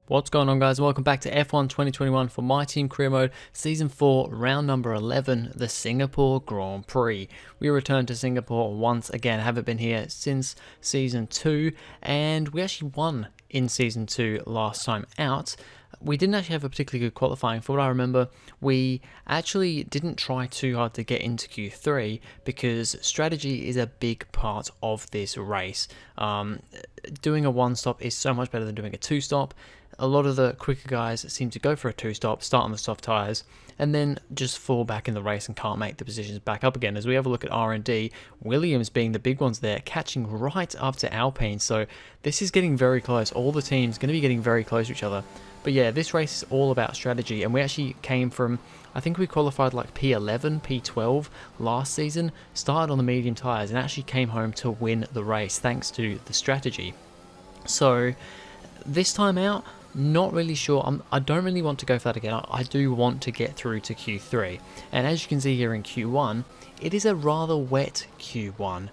What's going on, guys? Welcome back to F1 2021 for My Team Career Mode Season 4, Round number 11, the Singapore Grand Prix. We return to Singapore once again. Haven't been here since Season 2, and we actually won in Season 2 last time out. We didn't actually have a particularly good qualifying. For what I remember, we actually didn't try too hard to get into Q3 because strategy is a big part of this race. Doing a one-stop is so much better than doing a two-stop. A lot of the quicker guys seem to go for a two-stop, start on the soft tyres, and then just fall back in the race and can't make the positions back up again. As we have a look at R&D, Williams being the big ones there, catching right up to Alpine. So this is getting very close. All the teams going to be getting very close to each other. But yeah, this race is all about strategy, and we actually came from, I think we qualified like P11, P12 last season, started on the medium tyres, and actually came home to win the race thanks to the strategy. So this time out, not really sure. I don't really want to go for that again. I do want to get through to Q3. And as you can see here in Q1, it is a rather wet Q1.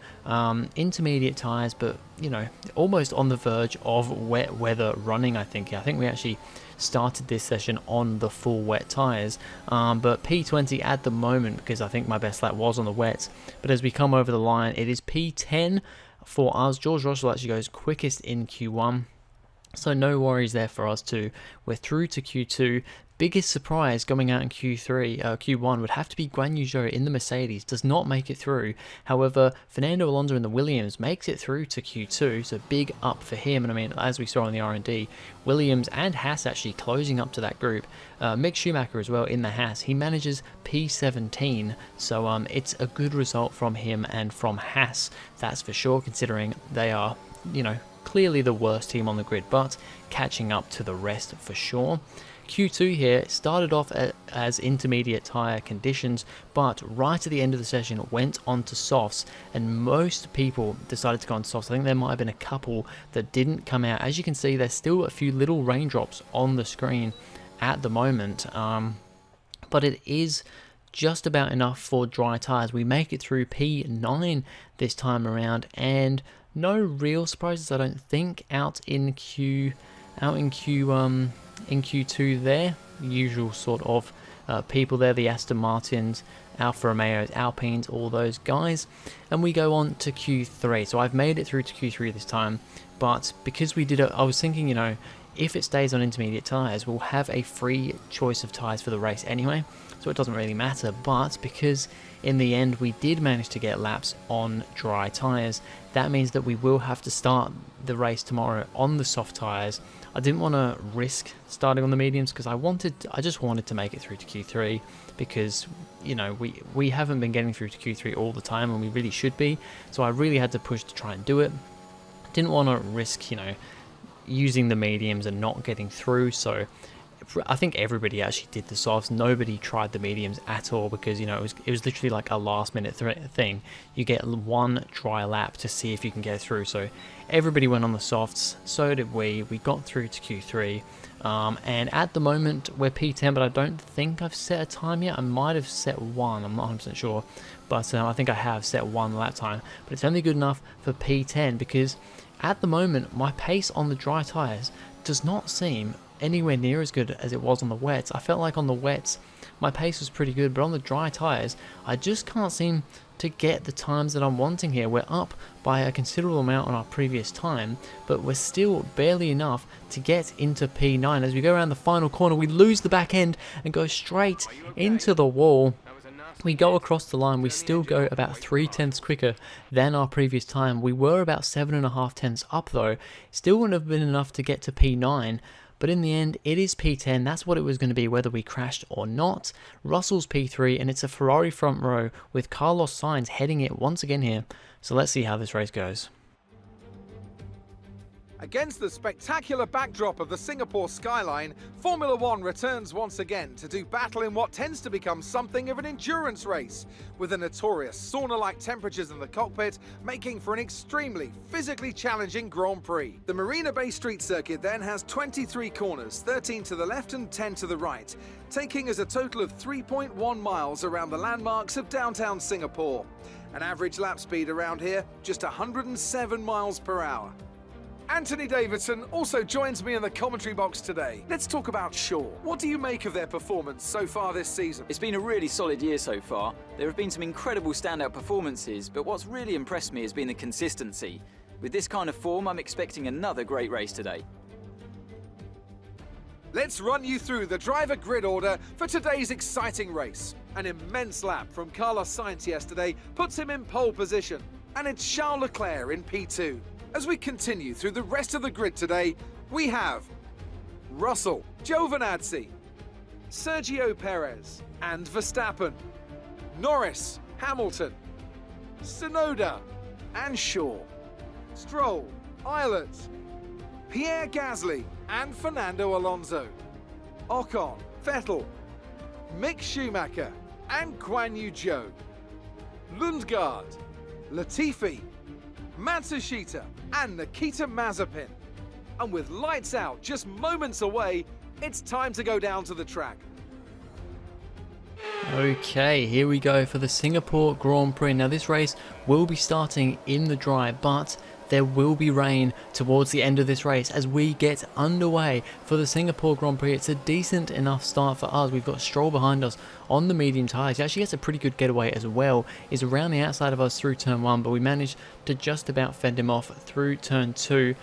Intermediate tyres, but, you know, almost on the verge of wet weather running, I think. I think we actually started this session on the full wet tyres. But P20 at the moment, because I think my best lap was on the wets. But as we come over the line, it is P10 for us. George Russell actually goes quickest in Q1. So no worries there for us too. We're through to Q2. Biggest surprise going out in Q1 would have to be Guan Yu Zhou in the Mercedes. Does not make it through. However, Fernando Alonso in the Williams makes it through to Q2. So big up for him. And I mean, as we saw in the R&D, Williams and Haas actually closing up to that group. Mick Schumacher as well in the Haas. He manages P17. So it's a good result from him and from Haas. That's for sure, considering they are, you know, clearly the worst team on the grid, but catching up to the rest for sure. Q2 here started off as intermediate tyre conditions, but right at the end of the session went on to softs, and most people decided to go on softs. I think there might have been a couple that didn't come out. As you can see, there's still a few little raindrops on the screen at the moment, but it is just about enough for dry tyres. We make it through P9 this time around, and no real surprises, I don't think, out in Q2 there. Usual sort of people there, the Aston Martins, Alfa Romeos, Alpines, all those guys. And we go on to Q3. So I've made it through to Q3 this time, but because we did it, I was thinking, you know, if it stays on intermediate tyres, we'll have a free choice of tyres for the race anyway, so it doesn't really matter. But because in the end we did manage to get laps on dry tyres, that means that we will have to start the race tomorrow on the soft tyres. I didn't want to risk starting on the mediums because I just wanted to make it through to Q3, because, you know, we haven't been getting through to Q3 all the time, and we really should be. So I really had to push to try and do it. Didn't want to risk, you know, using the mediums and not getting through. So I think everybody actually did the softs. Nobody tried the mediums at all, because, you know, it was literally like a last minute thing. You get one dry lap to see if you can get through. So everybody went on the softs. So did we. We got through to Q3. And at the moment we're P10, but I don't think I've set a time yet. I might have set one. I'm not 100% sure. But I think I have set one lap time. But it's only good enough for P10, because at the moment my pace on the dry tyres does not seem anywhere near as good as it was on the wets. I felt like on the wets my pace was pretty good, but on the dry tyres I just can't seem to get the times that I'm wanting here. We're up by a considerable amount on our previous time, but we're still barely enough to get into P9. As we go around the final corner, we lose the back end and go straight into the wall. We go across the line, we still go about 3/10 quicker than our previous time. We were about 7.5 tenths up though. Still wouldn't have been enough to get to P9, but in the end it is P10. That's what it was going to be, whether we crashed or not. Russell's P3, and it's a Ferrari front row with Carlos Sainz heading it once again here. So let's see how this race goes. Against the spectacular backdrop of the Singapore skyline, Formula One returns once again to do battle in what tends to become something of an endurance race, with the notorious sauna-like temperatures in the cockpit making for an extremely physically challenging Grand Prix. The Marina Bay Street Circuit then has 23 corners, 13 to the left and 10 to the right, taking us a total of 3.1 miles around the landmarks of downtown Singapore. An average lap speed around here, just 107 miles per hour. Anthony Davidson also joins me in the commentary box today. Let's talk about Shaw. What do you make of their performance so far this season? It's been a really solid year so far. There have been some incredible standout performances, but what's really impressed me has been the consistency. With this kind of form, I'm expecting another great race today. Let's run you through the driver grid order for today's exciting race. An immense lap from Carlos Sainz yesterday puts him in pole position, and it's Charles Leclerc in P2. As we continue through the rest of the grid today, we have Russell, Giovinazzi, Sergio Perez and Verstappen, Norris, Hamilton, Tsunoda and Shaw, Stroll, Islet, Pierre Gasly and Fernando Alonso, Ocon, Vettel, Mick Schumacher and Guan Yu Zhou, Lundgaard, Latifi, Matsushita and Nikita Mazepin. And with lights out just moments away, it's time to go down to the track. Okay, here we go for the Singapore Grand Prix. Now this race will be starting in the dry, but there will be rain towards the end of this race as we get underway for the Singapore Grand Prix. It's a decent enough start for us. We've got Stroll behind us on the medium tyres. He actually gets a pretty good getaway as well. He's around the outside of us through turn 1, but we managed to just about fend him off through turn 2.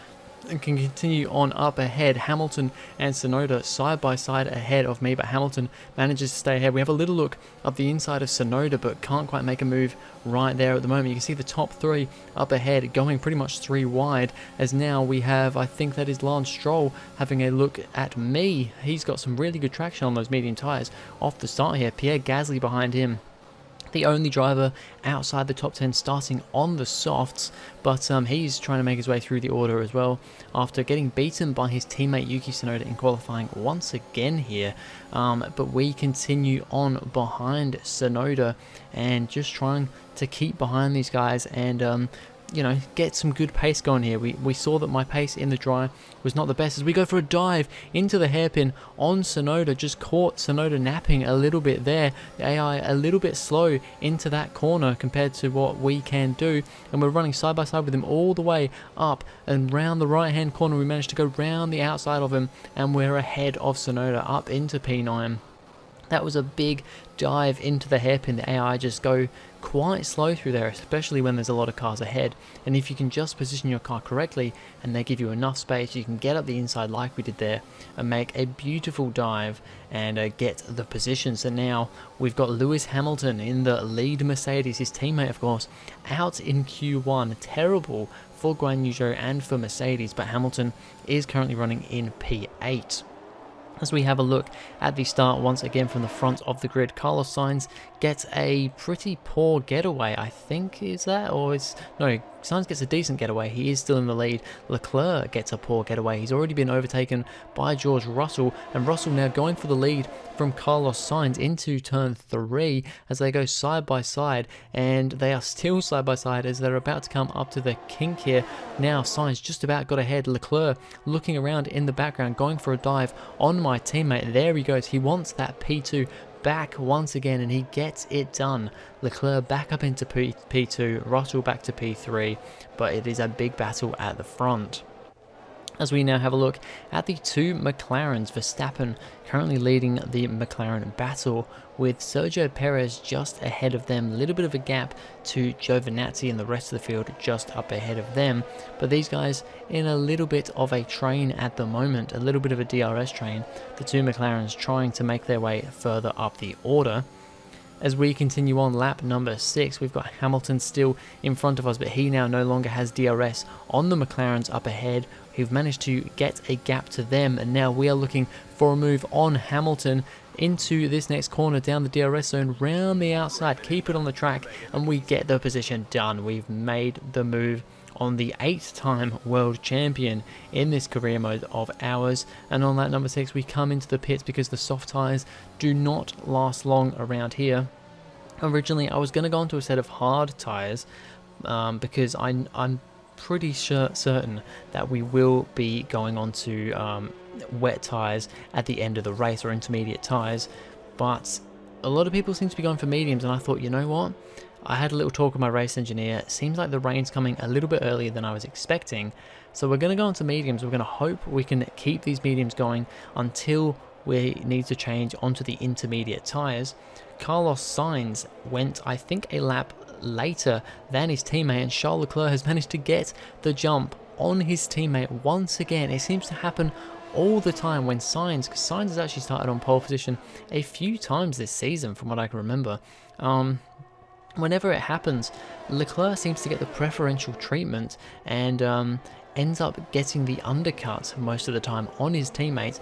And can continue on up ahead. Hamilton and Tsunoda side by side ahead of me, but Hamilton manages to stay ahead. We have a little look up the inside of Tsunoda, but can't quite make a move right there at the moment. You can see the top 3 up ahead going pretty much 3 wide, as now we have, I think that is Lance Stroll, having a look at me. He's got some really good traction on those medium tyres off the start here. Pierre Gasly behind him, the only driver outside the top 10 starting on the softs, but he's trying to make his way through the order as well after getting beaten by his teammate Yuki Tsunoda in qualifying once again here. But we continue on behind Tsunoda and just trying to keep behind these guys and you know, get some good pace going here. We saw that my pace in the dry was not the best as we go for a dive into the hairpin on Tsunoda. Just caught Tsunoda napping a little bit there. The AI a little bit slow into that corner compared to what we can do, and we're running side by side with him all the way up and round the right hand corner. We managed to go round the outside of him and we're ahead of Tsunoda up into P9. That was a big dive into the hairpin. The AI just go quite slow through there, especially when there's a lot of cars ahead. And if you can just position your car correctly and they give you enough space, you can get up the inside like we did there and make a beautiful dive and get the position. So now we've got Lewis Hamilton in the lead Mercedes, his teammate of course, out in Q1. Terrible for Guan Yu Zhou and for Mercedes, but Hamilton is currently running in P8. As we have a look at the start once again from the front of the grid, Carlos Sainz gets a pretty poor getaway, I think, is that? Or is... No, Sainz gets a decent getaway. He is still in the lead. Leclerc gets a poor getaway. He's already been overtaken by George Russell, and Russell now going for the lead from Carlos Sainz into turn 3 as they go side by side, and they are still side by side as they're about to come up to the kink here. Now Sainz just about got ahead. Leclerc looking around in the background, going for a dive on my teammate. There he goes. He wants that P2 back once again, and he gets it done. Leclerc back up into P2, Russell back to P3, but it is a big battle at the front. As we now have a look at the 2 McLarens, Verstappen currently leading the McLaren battle with Sergio Perez just ahead of them. A little bit of a gap to Giovinazzi and the rest of the field just up ahead of them. But these guys in a little bit of a train at the moment, a little bit of a DRS train. The 2 McLarens trying to make their way further up the order. As we continue on lap number 6, we've got Hamilton still in front of us, but he now no longer has DRS on the McLarens up ahead, who've managed to get a gap to them, and now we are looking for a move on Hamilton into this next corner down the DRS zone, round the outside, keep it on the track, and we get the position done. We've made the move on the 8-time world champion in this career mode of ours. And on lap number 6, we come into the pits because the soft tyres do not last long around here. Originally, I was going to go onto a set of hard tyres because I'm pretty certain that we will be going on to wet tyres at the end of the race, or intermediate tyres, but a lot of people seem to be going for mediums, and I thought, you know what, I had a little talk with my race engineer. It seems like the rain's coming a little bit earlier than I was expecting, So we're going to go into mediums. We're going to hope we can keep these mediums going until we need to change onto the intermediate tyres. Carlos Sainz went, I think, a lap later than his teammate, and Charles Leclerc has managed to get the jump on his teammate once again. It seems to happen all the time when Sainz, because Sainz has actually started on pole position a few times this season from what I can remember. Whenever it happens, Leclerc seems to get the preferential treatment and ends up getting the undercut most of the time on his teammates.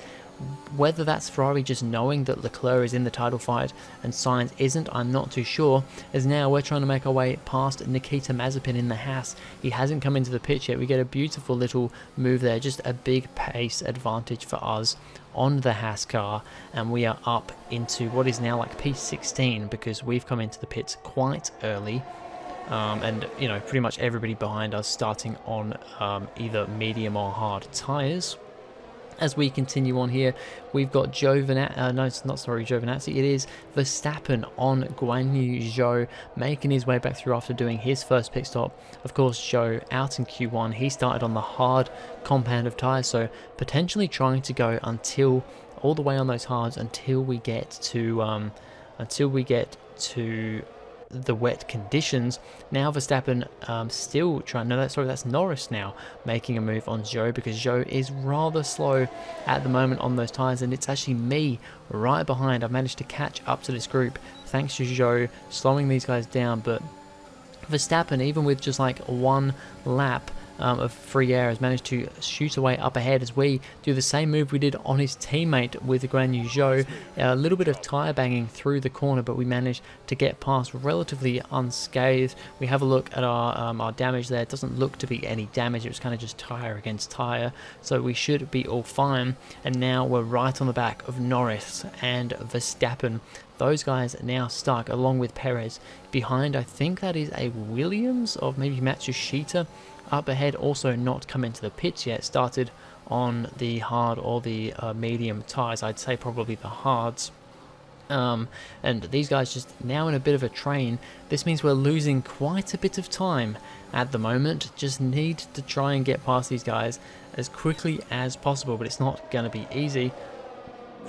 Whether that's Ferrari just knowing that Leclerc is in the title fight and Sainz isn't, I'm not too sure, as now we're trying to make our way past Nikita Mazepin in the Haas. He hasn't come into the pit yet. We get a beautiful little move there, just a big pace advantage for us on the Haas car, and we are up into what is now like P16 because we've come into the pits quite early. And you know, pretty much everybody behind us starting on either medium or hard tyres. As we continue on here, we've got Giovinazzi, it is Verstappen on Guan Yu Zhou making his way back through after doing his first pit stop. Of course, Zhou out in Q1, he started on the hard compound of tyres, so potentially trying to go until all the way on those hards until we get to the wet conditions. Now Verstappen still trying, no, that's Norris now making a move on Zhou, because Zhou is rather slow at the moment on those tyres, and it's actually me right behind. I've managed to catch up to this group thanks to Zhou slowing these guys down, but Verstappen, even with just like one lap of free air, has managed to shoot away up ahead as we do the same move we did on his teammate with the Guan Yu Zhou. A little bit of tyre banging through the corner, but we managed to get past relatively unscathed. We have a look at our damage there. It doesn't look to be any damage. It was kind of just tyre against tyre, so we should be all fine. And now we're right on the back of Norris and Verstappen. Those guys are now stuck along with Perez behind. I think that is a Williams of maybe Matsushita up ahead, also not come into the pits yet, started on the hard or the medium tyres. I'd say probably the hards. And these guys just now in a bit of a train. This means we're losing quite a bit of time at the moment. Just need to try and get past these guys as quickly as possible, but it's not going to be easy.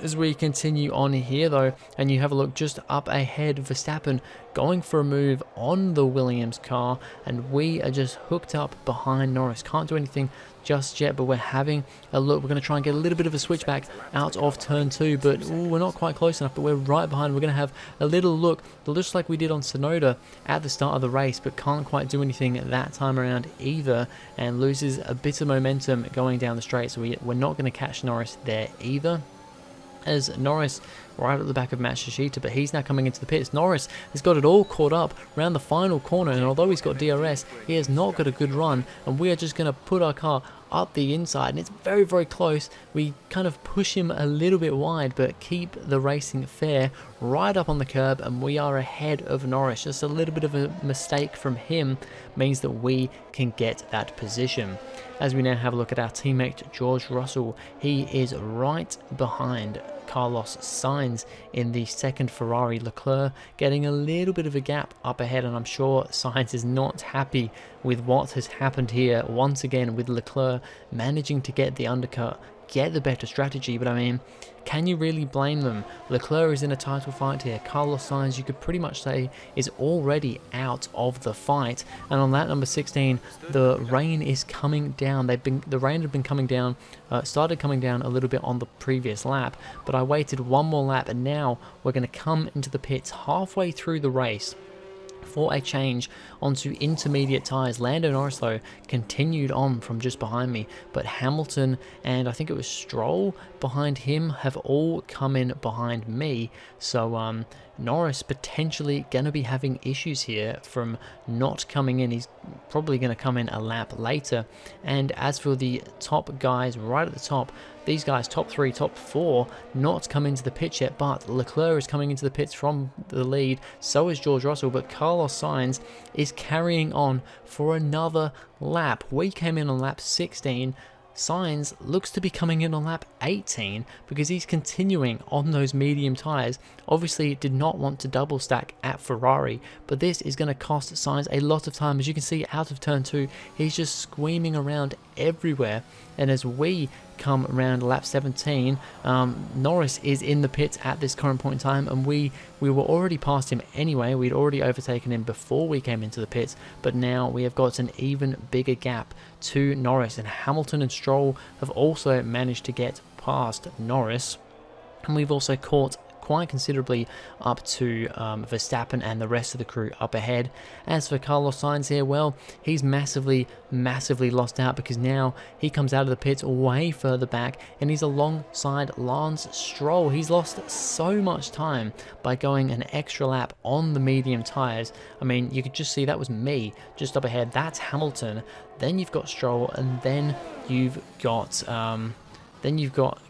As we continue on here though, and you have a look just up ahead, Verstappen going for a move on the Williams car, and we are just hooked up behind Norris. Can't do anything just yet, but we're having a look. We're going to try and get a little bit of a switchback out of turn 2, but we're not quite close enough, but we're right behind. We're going to have a little look, just like we did on Sonoda at the start of the race, but can't quite do anything that time around either, and loses a bit of momentum going down the straight, so we're not going to catch Norris there either. As Norris right at the back of Matsushita, but he's now coming into the pits. Norris has got it all caught up around the final corner, and although he's got DRS, he has not got a good run, and we are just going to put our car up the inside, and it's very, very close. We kind of push him a little bit wide, but keep the racing fair right up on the curb, and we are ahead of Norris. Just a little bit of a mistake from him means that we can get that position. As we now have a look at our teammate George Russell, he is right behind Carlos Sainz in the second Ferrari. Leclerc getting a little bit of a gap up ahead, and I'm sure Sainz is not happy with what has happened here once again, with Leclerc managing to get the undercut, get the better strategy. But I mean, can you really blame them? Leclerc is in a title fight here. Carlos Sainz, you could pretty much say, is already out of the fight. And on that number 16, the rain is coming down. The rain had been coming down, started coming down a little bit on the previous lap, but I waited one more lap, and now we're going to come into the pits halfway through the race for a change onto intermediate tyres. Lando Norris though continued on from just behind me, but Hamilton and I think it was Stroll behind him have all come in behind me, so Norris potentially going to be having issues here from not coming in. He's probably going to come in a lap later. And as for the top guys right at the top, these guys, top 3, top 4, not come into the pits yet, but Leclerc is coming into the pits from the lead, so is George Russell, but Carlos Sainz is carrying on for another lap. We came in on lap 16, Sainz looks to be coming in on lap 18 because he's continuing on those medium tyres. Obviously did not want to double stack at Ferrari, but this is going to cost Sainz a lot of time. As you can see out of turn 2, he's just squeaming around everywhere, and as we come around lap 17, Norris is in the pits at this current point in time, and we were already past him anyway. We'd already overtaken him before we came into the pits, but now we have got an even bigger gap to Norris, and Hamilton and Stroll have also managed to get past Norris, and we've also caught quite considerably up to Verstappen and the rest of the crew up ahead. As for Carlos Sainz here, well, he's massively lost out because now he comes out of the pits way further back and he's alongside Lance Stroll. He's lost so much time by going an extra lap on the medium tyres. I mean, you could just see that was me just up ahead. That's Hamilton. Then you've got Stroll, and then you've got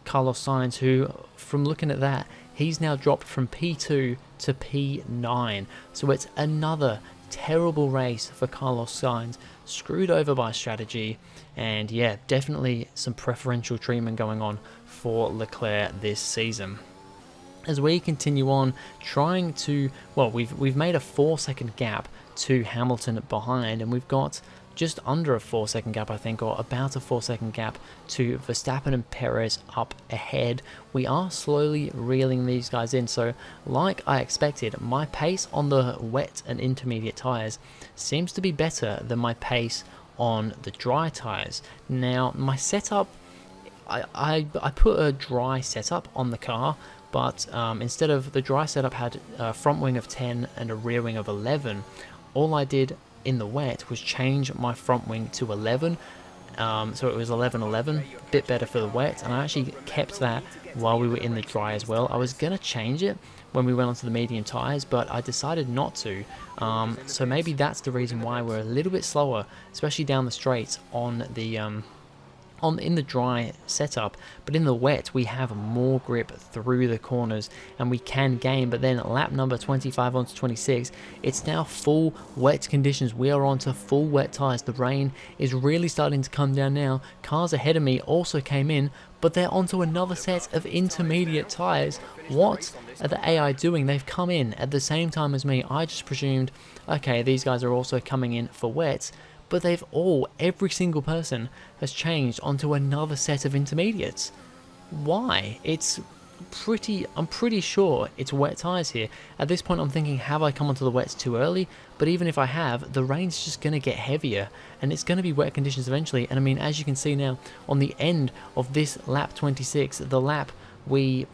Carlos Sainz, who, from looking at that, he's now dropped from P2 to P9. So it's another terrible race for Carlos Sainz, screwed over by strategy, and yeah, definitely some preferential treatment going on for Leclerc this season. As we continue on trying to, well, we've made a 4-second gap to Hamilton behind, and we've got just under a 4-second gap, I think, or about a 4-second gap to Verstappen and Perez up ahead. We are slowly reeling these guys in, so like I expected, my pace on the wet and intermediate tyres seems to be better than my pace on the dry tyres. Now, my setup, I put a dry setup on the car, but instead of the dry setup had a front wing of 10 and a rear wing of 11, all I did in the wet was change my front wing to 11, so it was 11-11, a bit better for the wet, and I actually kept that while we were in the dry as well. I was going to change it when we went onto the medium tyres, but I decided not to, so maybe that's the reason why we're a little bit slower, especially down the straights on the in the dry setup, but in the wet we have more grip through the corners and we can gain. But then lap number 25 onto 26, it's now full wet conditions. We are onto full wet tyres. The rain is really starting to come down now. Cars ahead of me also came in, but they're onto another set of intermediate tyres. What are the AI doing? They've come in at the same time as me. I just presumed, okay, these guys are also coming in for wets, but every single person has changed onto another set of intermediates. Why? I'm pretty sure it's wet tyres here. At this point I'm thinking, have I come onto the wets too early? But even if I have, the rain's just going to get heavier and it's going to be wet conditions eventually. And I mean, as you can see now, on the end of this lap 26, the lap we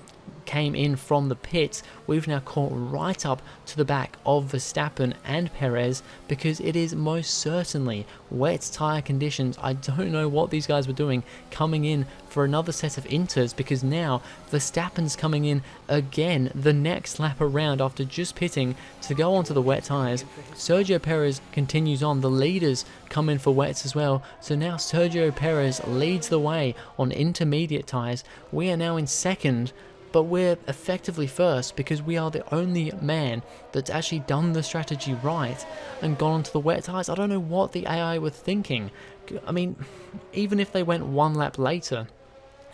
came in from the pits, we've now caught right up to the back of Verstappen and Perez because it is most certainly wet tyre conditions. I don't know what these guys were doing coming in for another set of inters, because now Verstappen's coming in again the next lap around after just pitting to go onto the wet tyres. Sergio Perez continues on. The leaders come in for wets as well, so now Sergio Perez leads the way on intermediate tyres. We are now in second, but we're effectively first because we are the only man that's actually done the strategy right and gone onto the wet tyres. I don't know what the AI were thinking. I mean, even if they went one lap later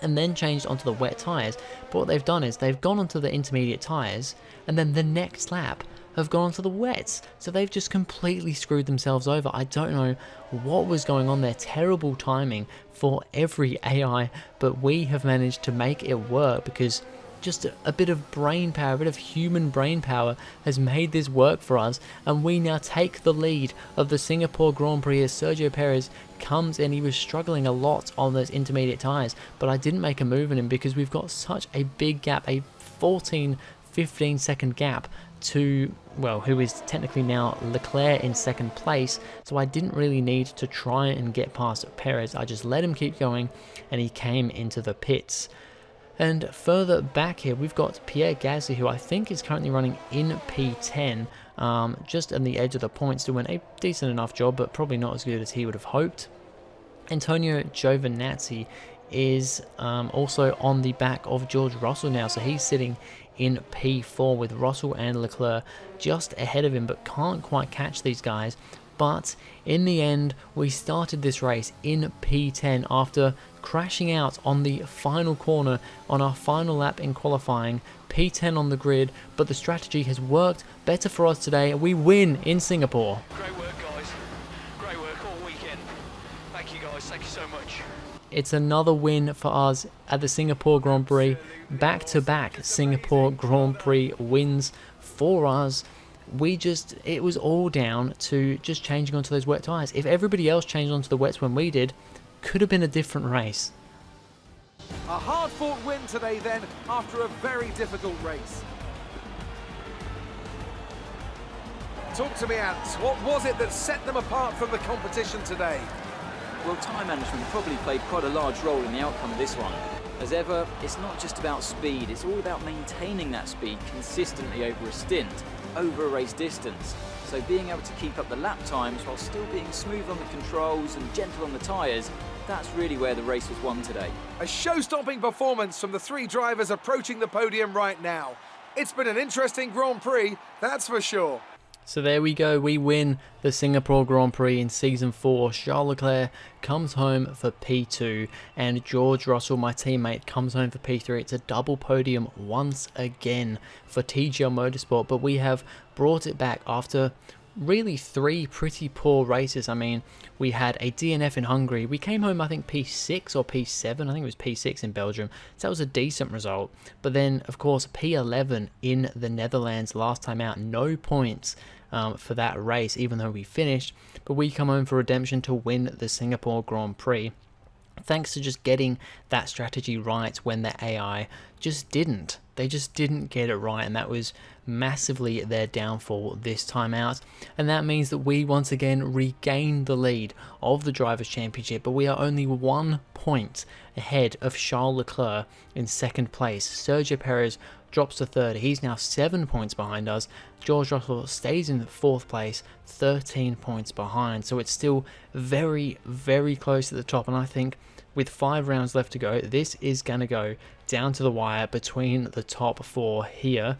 and then changed onto the wet tyres, but what they've done is they've gone onto the intermediate tyres and then the next lap have gone onto the wets. So they've just completely screwed themselves over. I don't know what was going on there. Terrible timing for every AI, but we have managed to make it work because just a bit of brain power, a bit of human brain power has made this work for us, and we now take the lead of the Singapore Grand Prix as Sergio Perez comes in. He was struggling a lot on those intermediate tyres, but I didn't make a move on him because we've got such a big gap, a 14-15 second gap to, well, who is technically now Leclerc in second place, so I didn't really need to try and get past Perez. I just let him keep going and he came into the pits. And further back here, we've got Pierre Gasly, who I think is currently running in P10, just on the edge of the points, doing a decent enough job, but probably not as good as he would have hoped. Antonio Giovinazzi is also on the back of George Russell now, so he's sitting in P4 with Russell and Leclerc just ahead of him, but can't quite catch these guys. But in the end, we started this race in P10 after crashing out on the final corner on our final lap in qualifying, P10 on the grid, but the strategy has worked better for us today. We win in Singapore. Great work, guys. Great work all weekend. Thank you, guys. Thank you so much. It's another win for us at the Singapore Grand Prix. Back-to-back Singapore Grand Prix wins for us. It was all down to just changing onto those wet tyres. If everybody else changed onto the wets when we did, could have been a different race. A hard-fought win today then, after a very difficult race. Talk to me, Ant. What was it that set them apart from the competition today? Well, time management probably played quite a large role in the outcome of this one. As ever, it's not just about speed, it's all about maintaining that speed consistently over a stint, over a race distance. So being able to keep up the lap times while still being smooth on the controls and gentle on the tyres, that's really where the race was won today. A show-stopping performance from the three drivers approaching the podium right now. It's been an interesting Grand Prix, that's for sure. So there we go, we win the Singapore Grand Prix in Season 4. Charles Leclerc comes home for P2 and George Russell, my teammate, comes home for P3. It's a double podium once again for TGL Motorsport, but we have brought it back after really 3 pretty poor races. I mean, we had a DNF in Hungary. We came home, I think, P6 or P7. I think it was P6 in Belgium. So that was a decent result. But then, of course, P11 in the Netherlands last time out. No points for that race, even though we finished. But we come home for redemption to win the Singapore Grand Prix. Thanks to just getting that strategy right when the AI just didn't. They just didn't get it right, and that was massively their downfall this time out. And that means that we once again regain the lead of the Drivers' Championship, but we are only 1 point ahead of Charles Leclerc in second place. Sergio Perez drops to third. He's now 7 points behind us. George Russell stays in fourth place, 13 points behind. So it's still very, very close at the top. And I think with 5 rounds left to go, this is going to go down to the wire between the top 4 here.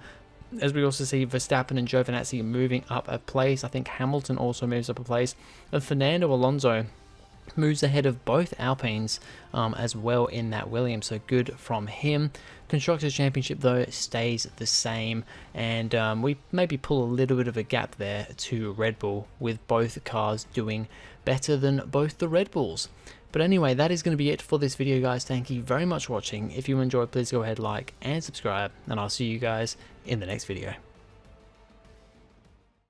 As we also see Verstappen and Giovinazzi moving up a place. I think Hamilton also moves up a place. And Fernando Alonso moves ahead of both Alpines as well in that Williams, so good from him. Constructors' Championship though stays the same, and we maybe pull a little bit of a gap there to Red Bull, with both cars doing better than both the Red Bulls. But anyway, that is going to be it for this video, guys. Thank you very much for watching. If you enjoyed, please go ahead, like and subscribe, and I'll see you guys in the next video.